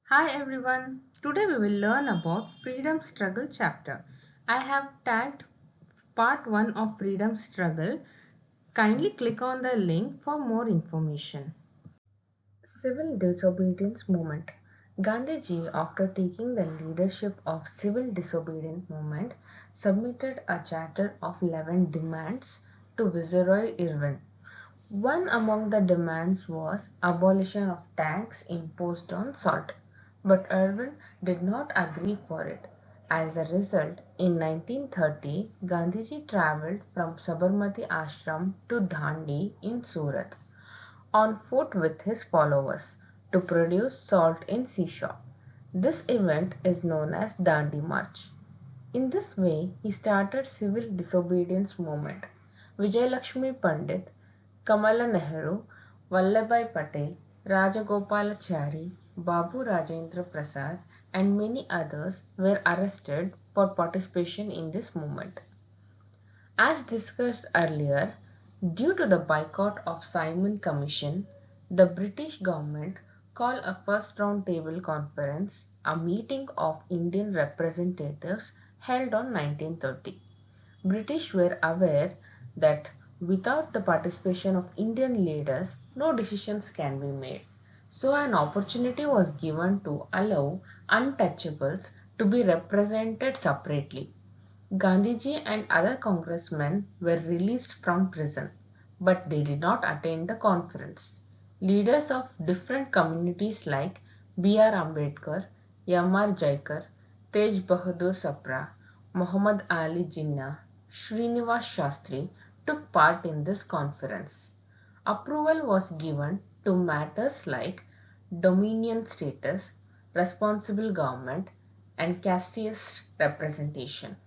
Hi everyone, today we will learn about Freedom Struggle chapter. I have tagged part 1 of Freedom Struggle. Kindly click on the link for more information. Civil Disobedience Movement. Gandhiji, after taking the leadership of civil disobedience movement, submitted a charter of 11 demands to Viceroy Irwin. One among the demands was abolition of tax imposed on salt, but Irwin did not agree for it. As a result, in 1930, Gandhiji travelled from Sabarmati Ashram to Dandi in Surat on foot with his followers to produce salt in seashore. This event is known as Dandi March. In this way, he started civil disobedience movement. Vijayalakshmi Pandit, Kamala Nehru, Vallabhbhai Patel, Rajagopalachari, Babu Rajendra Prasad, and many others were arrested for participation in this movement. As discussed earlier, due to the boycott of Simon Commission, the British government called a first round table conference, a meeting of Indian representatives held on 1930. British were aware that without the participation of Indian leaders, no decisions can be made. So an opportunity was given to allow untouchables to be represented separately. Gandhiji and other congressmen were released from prison, but they did not attend the conference. Leaders of different communities like B.R. Ambedkar, M.R. Jaikar, Tej Bahadur Sapra, Muhammad Ali Jinnah, Srinivas Shastri took part in this conference. Approval was given to matters like dominion status, responsible government, and casteist representation.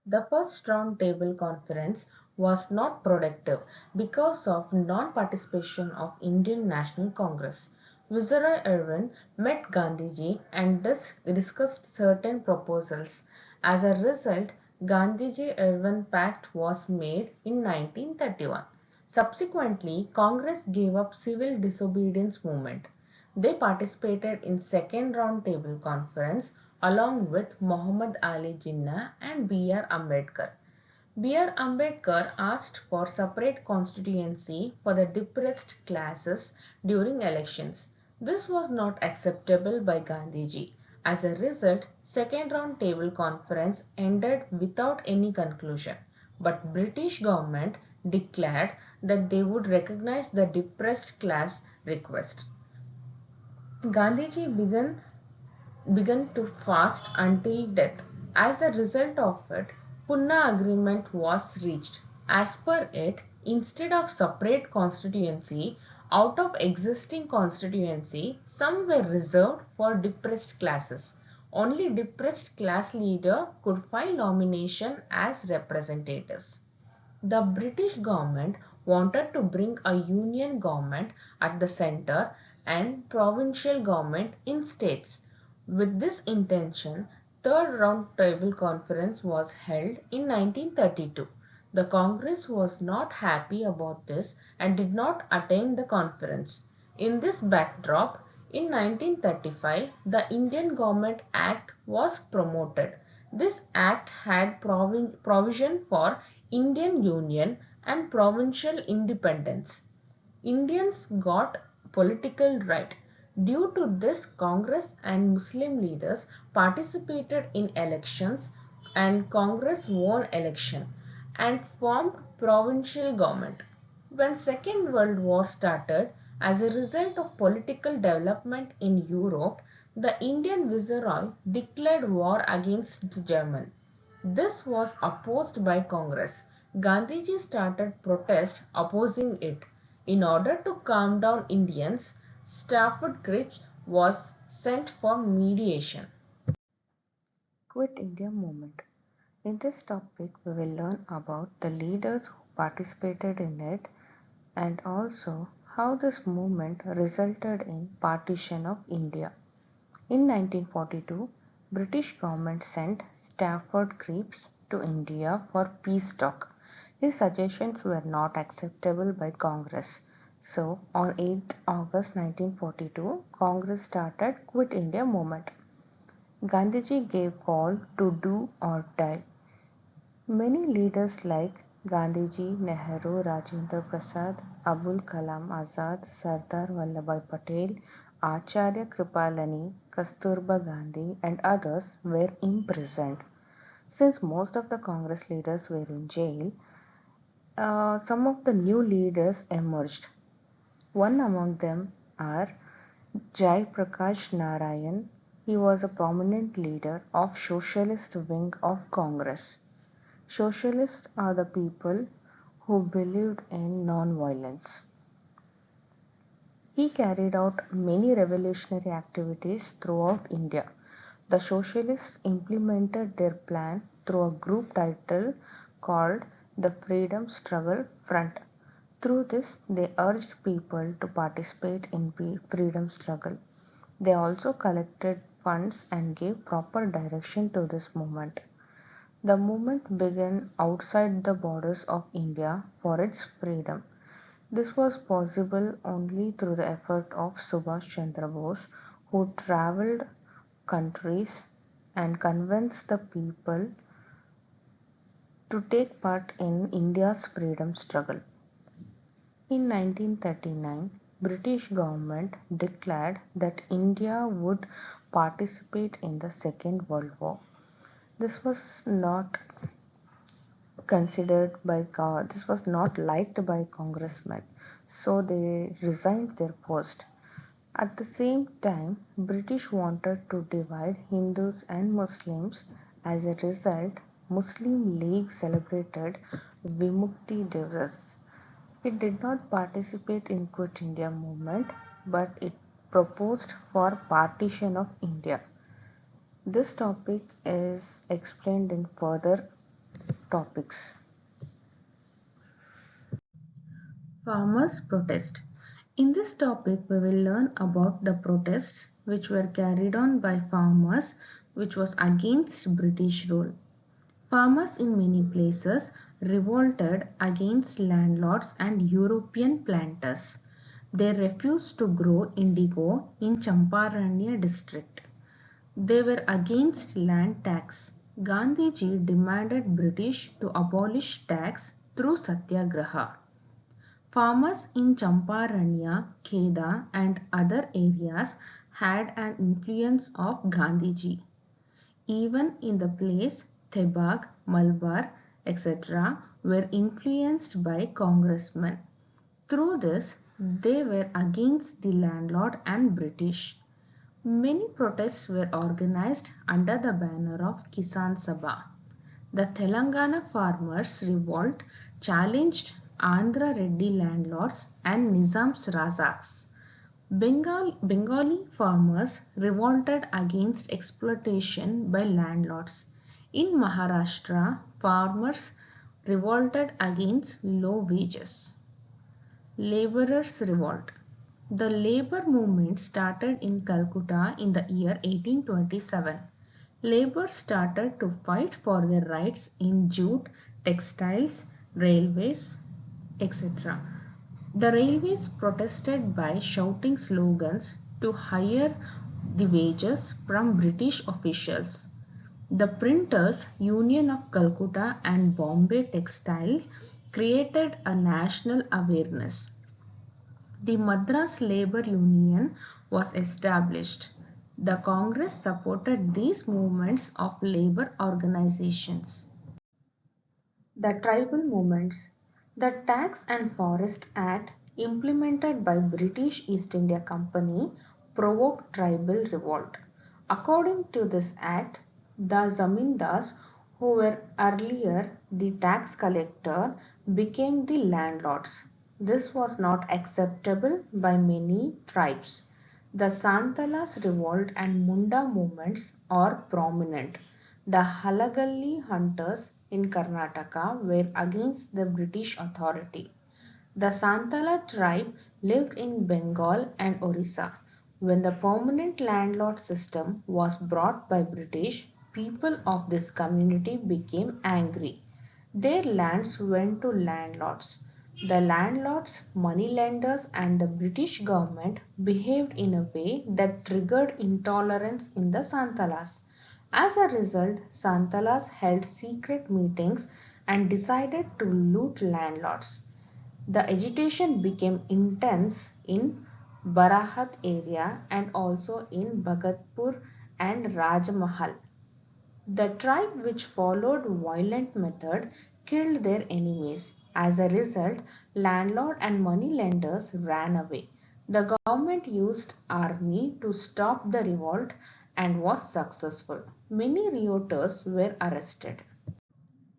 The first round table conference was not productive because of non-participation of Indian National Congress. Viceroy Irwin met Gandhiji and discussed certain proposals. As a result, Gandhiji-Irwin Pact was made in 1931. Subsequently, Congress gave up civil disobedience movement. They participated in second round table conference along with Muhammad Ali Jinnah and B.R. Ambedkar. B.R. Ambedkar asked for separate constituency for the depressed classes during elections. This was not acceptable by Gandhiji. As a result, second round table conference ended without any conclusion. But British government declared that they would recognize the depressed class request. Gandhiji began to fast until death. As the result of it, Punna agreement was reached. As per it, instead of separate constituency, out of existing constituency, some were reserved for depressed classes. Only depressed class leader could file nomination as representatives. The British government wanted to bring a union government at the center and provincial government in states. With this intention, third round table conference was held in 1932. The Congress was not happy about this and did not attend the conference. In this backdrop, in 1935, the Indian Government Act was promoted. This act had provision for Indian Union and provincial independence. Indians got political right. Due to this, Congress and Muslim leaders participated in elections and Congress won election and formed provincial government. When Second World War started, as a result of political development in Europe, the Indian Viceroy declared war against Germany. This was opposed by Congress. Gandhiji started protest opposing it. In order to calm down Indians, Stafford Cripps was sent for mediation. Quit India movement. In this topic, we will learn about the leaders who participated in it and also how this movement resulted in partition of India. In 1942, British government sent Stafford Cripps to India for peace talk. His suggestions were not acceptable by Congress. So on 8th August 1942, Congress started Quit India movement. Gandhiji gave call to do or die. Many leaders like Gandhiji, Nehru, Rajendra Prasad, Abul Kalam Azad, Sardar Vallabhbhai Patel, Acharya Kripalani, Kasturba Gandhi and others were imprisoned. Since most of the Congress leaders were in jail, some of the new leaders emerged. One among them are Jai Prakash Narayan. He was a prominent leader of socialist wing of Congress. Socialists are the people who believed in non-violence. He carried out many revolutionary activities throughout India. The socialists implemented their plan through a group title called the Freedom Struggle Front. Through this, they urged people to participate in freedom struggle. They also collected funds and gave proper direction to this movement. The movement began outside the borders of India for its freedom. This was possible only through the effort of Subhash Chandra Bose, who traveled countries and convinced the people to take part in India's freedom struggle. In 1939, British government declared that India would participate in the Second World War. This was not this was not liked by congressmen, so they resigned their post. At the same time, British wanted to divide Hindus and Muslims. As a result, Muslim League celebrated Vimukti Divas. It did not participate in Quit India movement, but it proposed for partition of India. This topic is explained in further topics. Farmers' protest. In this topic, we will learn about the protests which were carried on by farmers, which was against British rule. Farmers in many places revolted against landlords and European planters. They refused to grow indigo in Champaranya district. They were against land tax. Gandhiji demanded British to abolish tax through satyagraha. Farmers in Champaranya, Kheda and other areas had an influence of Gandhiji. Even in the place Thebag, Malabar, etc. were influenced by congressmen. Through this, they were against the landlord and British. Many protests were organized under the banner of Kisan Sabha. The Telangana farmers' revolt challenged Andhra Reddy landlords and Nizam's Razaks. Bengali farmers revolted against exploitation by landlords. In Maharashtra, farmers revolted against low wages. Laborers' revolt. The labor movement started in Calcutta in the year 1827. Labour started to fight for their rights in jute, textiles, railways, etc. The railways protested by shouting slogans to higher the wages from British officials. The Printers Union of Calcutta and Bombay Textiles created a national awareness. The Madras Labour Union was established. The Congress supported these movements of labour organizations. The tribal movements. The Tax and Forest Act implemented by British East India Company provoked tribal revolt. According to this act, the zamindars who were earlier the tax collector became the landlords. This was not acceptable by many tribes. The Santalas revolt and Munda movements are prominent. The Halagalli hunters in Karnataka were against the British authority. The Santala tribe lived in Bengal and Orissa. When the permanent landlord system was brought by British, people of this community became angry. Their lands went to landlords. The landlords, moneylenders, and the British government behaved in a way that triggered intolerance in the Santalas. As a result, Santalas held secret meetings and decided to loot landlords. The agitation became intense in Barahat area and also in Bhagatpur and Rajmahal. The tribe which followed violent method killed their enemies. As a result, landlord and moneylenders ran away. The government used army to stop the revolt and was successful. Many rioters were arrested.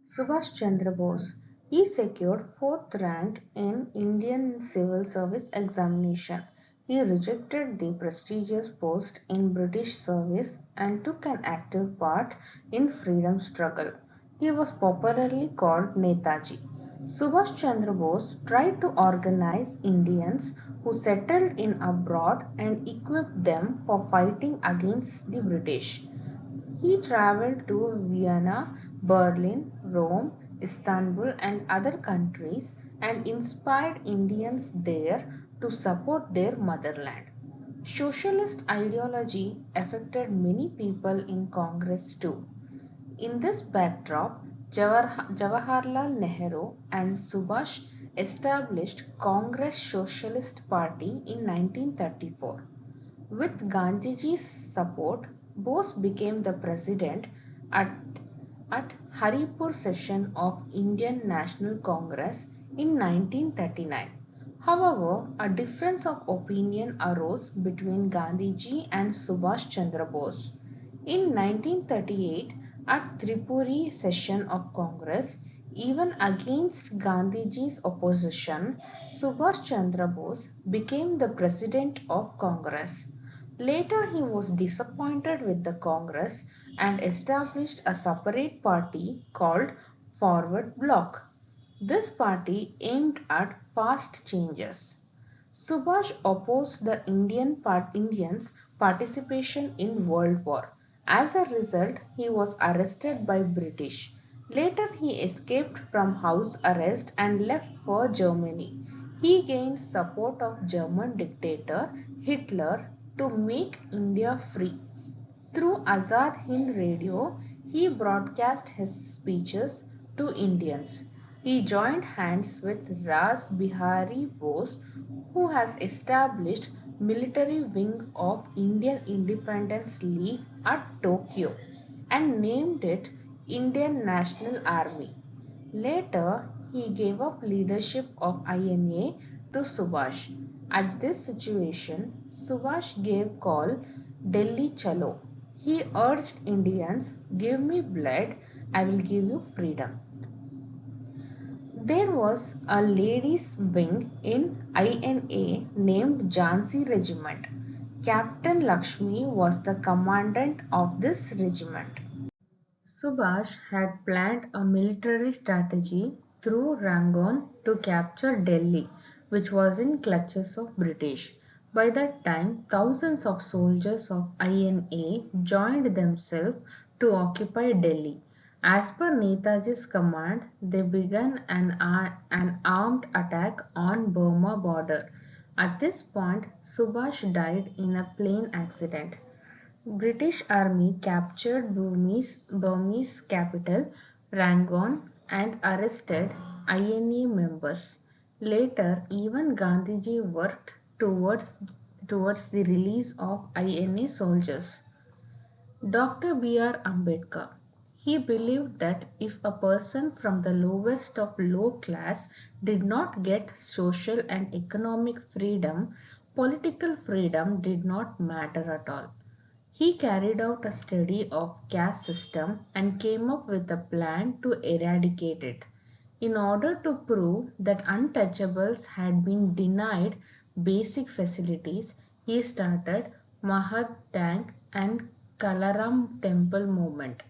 Subhash Chandra Bose. He secured fourth rank in Indian Civil Service examination. He rejected the prestigious post in British service and took an active part in freedom struggle. He was popularly called Netaji. Subhash Chandra Bose tried to organize Indians who settled in abroad and equip them for fighting against the British. He traveled to Vienna, Berlin, Rome, Istanbul, and other countries and inspired Indians there to support their motherland. Socialist ideology affected many people in Congress too. In this backdrop, Jawaharlal Nehru and Subhash established Congress Socialist Party in 1934. With Gandhiji's support, Bose became the president at, at Haripur session of Indian National Congress in 1939. However, a difference of opinion arose between Gandhiji and Subhash Chandra Bose. In 1938, at Tripuri session of Congress, even against Gandhiji's opposition, Subhash Chandra Bose became the president of Congress. Later he was disappointed with the Congress and established a separate party called Forward Bloc. This party aimed at fast changes. Subhash opposed the Indians' participation in World War. As a result, he was arrested by British. Later he escaped from house arrest and left for Germany. He gained support of German dictator Hitler to make India free. Through Azad Hind Radio, he broadcast his speeches to Indians. He joined hands with Ras Bihari Bose, who has established military wing of Indian Independence League at Tokyo and named it Indian National Army. Later, he gave up leadership of INA to Subhash. At this situation, Subhash gave call Delhi Chalo. He urged Indians, give me blood, I will give you freedom. There was a ladies' wing in INA named Jhansi Regiment. Captain Lakshmi was the commandant of this regiment. Subhash had planned a military strategy through Rangoon to capture Delhi, which was in clutches of British. By that time, thousands of soldiers of INA joined themselves to occupy Delhi. As per Netaji's command, they began an armed attack on Burma border. At this point, Subhash died in a plane accident. British Army captured Burmese capital Rangoon and arrested INA members. Later, even Gandhiji worked towards the release of INA soldiers. Dr. B.R. Ambedkar. He believed that if a person from the lowest of low class did not get social and economic freedom, political freedom did not matter at all. He carried out a study of caste system and came up with a plan to eradicate it. In order to prove that untouchables had been denied basic facilities, he started Mahatang and Kalaram Temple movement.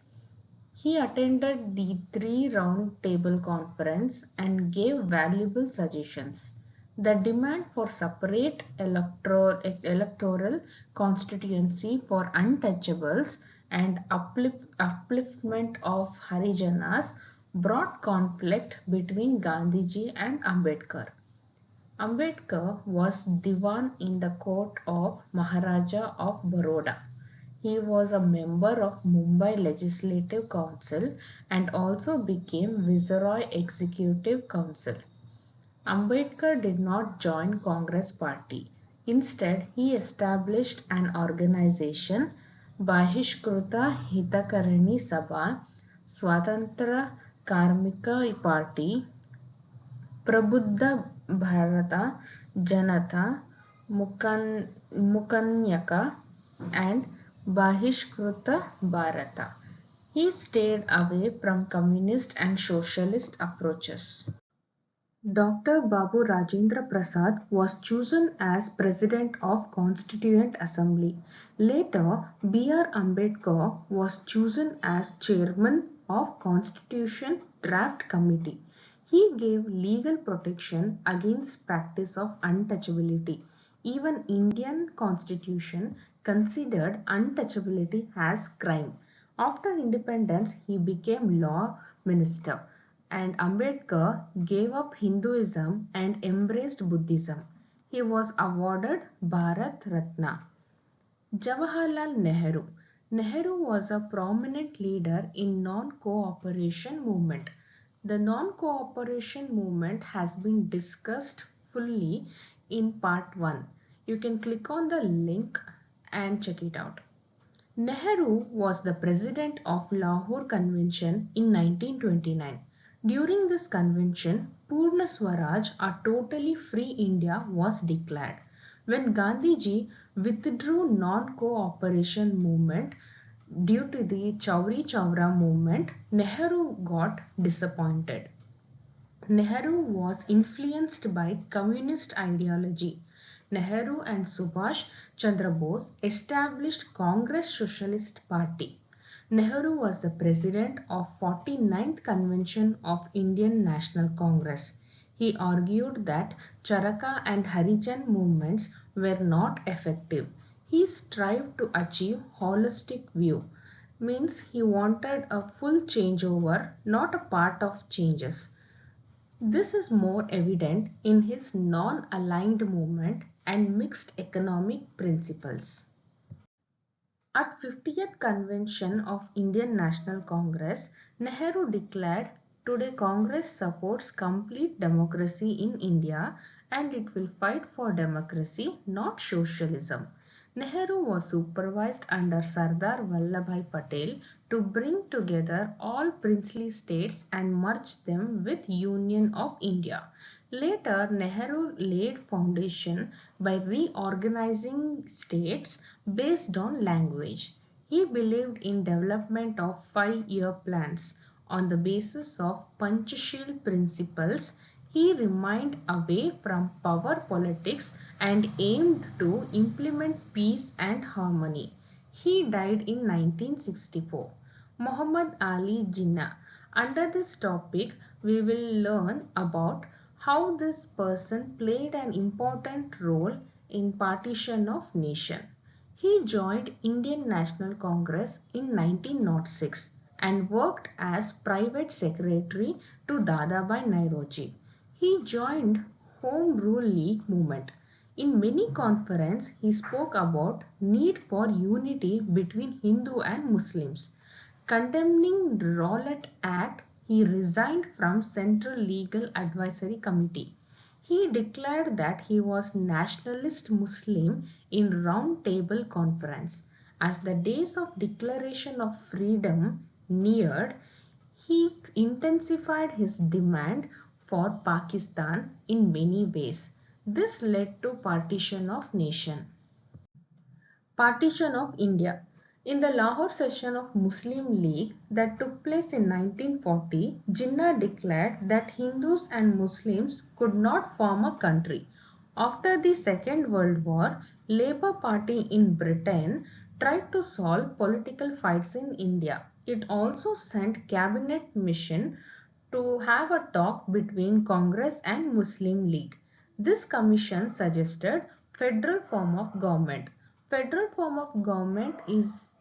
He attended the three round table conference and gave valuable suggestions. The demand for separate electoral constituency for untouchables and upliftment of Harijanas brought conflict between Gandhiji and Ambedkar. Ambedkar was Diwan in the court of Maharaja of Baroda. He was a member of Mumbai Legislative Council and also became Viceroy Executive Council. Ambedkar did not join Congress party. Instead, he established an organization, Bahishkruta Hitakarani Sabha, Swatantra Karmika Party, Prabuddha Bharata, Janata, Mukanyaka, and Bahishkruta Bharata. He stayed away from communist and socialist approaches. Dr. Babu Rajendra Prasad was chosen as President of Constituent Assembly. Later, B.R. Ambedkar was chosen as Chairman of Constitution Draft Committee. He gave legal protection against practice of untouchability. Even Indian Constitution considered untouchability as crime. After independence, he became law minister and Ambedkar gave up Hinduism and embraced Buddhism. He was awarded Bharat Ratna. Jawaharlal Nehru. Nehru was a prominent leader in non-cooperation movement. The non-cooperation movement has been discussed fully in part 1. You can click on the link and check it out. Nehru was the president of Lahore Convention in 1929. During this convention, Purna Swaraj, a totally free India, was declared. When Gandhiji withdrew non-cooperation movement due to the Chauri Chaura movement, Nehru got disappointed. Nehru was influenced by communist ideology. Nehru and Subhash Chandra Bose established Congress Socialist Party. Nehru was the president of 49th Convention of Indian National Congress. He argued that Charaka and Harijan movements were not effective. He strived to achieve holistic view, means he wanted a full changeover, not a part of changes. This is more evident in his non-aligned movement and mixed economic principles. At 50th Convention of Indian National Congress, Nehru declared, "Today Congress supports complete democracy in India and it will fight for democracy, not socialism." Nehru was supervised under Sardar Vallabhbhai Patel to bring together all princely states and merge them with Union of India. Later, Nehru laid foundation by reorganizing states based on language. He believed in development of 5-year plans. On the basis of Panchashil principles, he remained away from power politics and aimed to implement peace and harmony. He died in 1964. Muhammad Ali Jinnah. Under this topic, we will learn about how this person played an important role in partition of nation. He joined Indian National Congress in 1906 and worked as private secretary to Dadabhai Nauroji. He joined Home Rule League movement. In many conferences, he spoke about need for unity between Hindu and Muslims. Condemning the Rowlatt Act, he resigned from Central Legal Advisory Committee. He declared that he was nationalist Muslim in Round Table Conference. As the days of declaration of freedom neared, he intensified his demand for Pakistan in many ways. This led to partition of nation. Partition of India. In the Lahore session of Muslim League that took place in 1940, Jinnah declared that Hindus and Muslims could not form a country. After the Second World War, Labour Party in Britain tried to solve political fights in India. It also sent cabinet mission to have a talk between Congress and Muslim League. This commission suggested federal form of government. Federal form of government is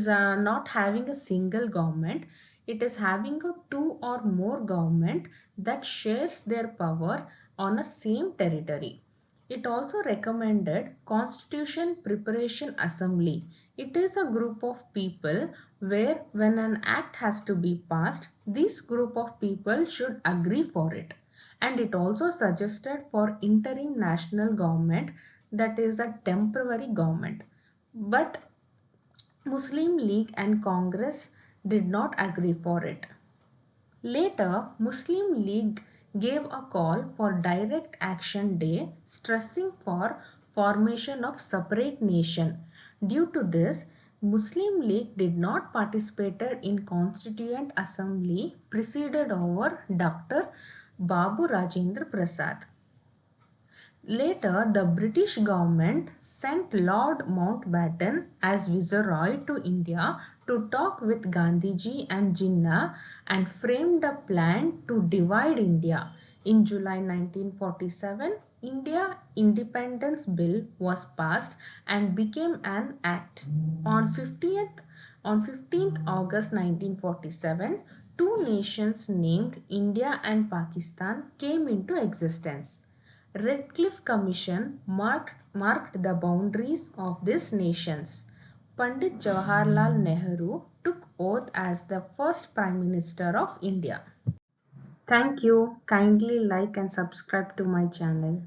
not having a single government. It is having a two or more government that shares their power on a same territory. It also recommended Constitution Preparation Assembly. It is a group of people where when an act has to be passed, this group of people should agree for it. And it also suggested for interim national government, that is a temporary government. But Muslim League and Congress did not agree for it. Later, Muslim League gave a call for Direct Action Day, stressing for formation of separate nation. Due to this, Muslim League did not participate in Constituent Assembly presided over Dr. Babu Rajendra Prasad. Later, the British government sent Lord Mountbatten as Viceroy to India to talk with Gandhiji and Jinnah and framed a plan to divide India. In July 1947, India Independence Bill was passed and became an act. On 15th August 1947, two nations named India and Pakistan came into existence. Redcliffe Commission marked the boundaries of these nations. Pandit Jawaharlal Nehru took oath as the first Prime Minister of India. Thank you. Kindly like and subscribe to my channel.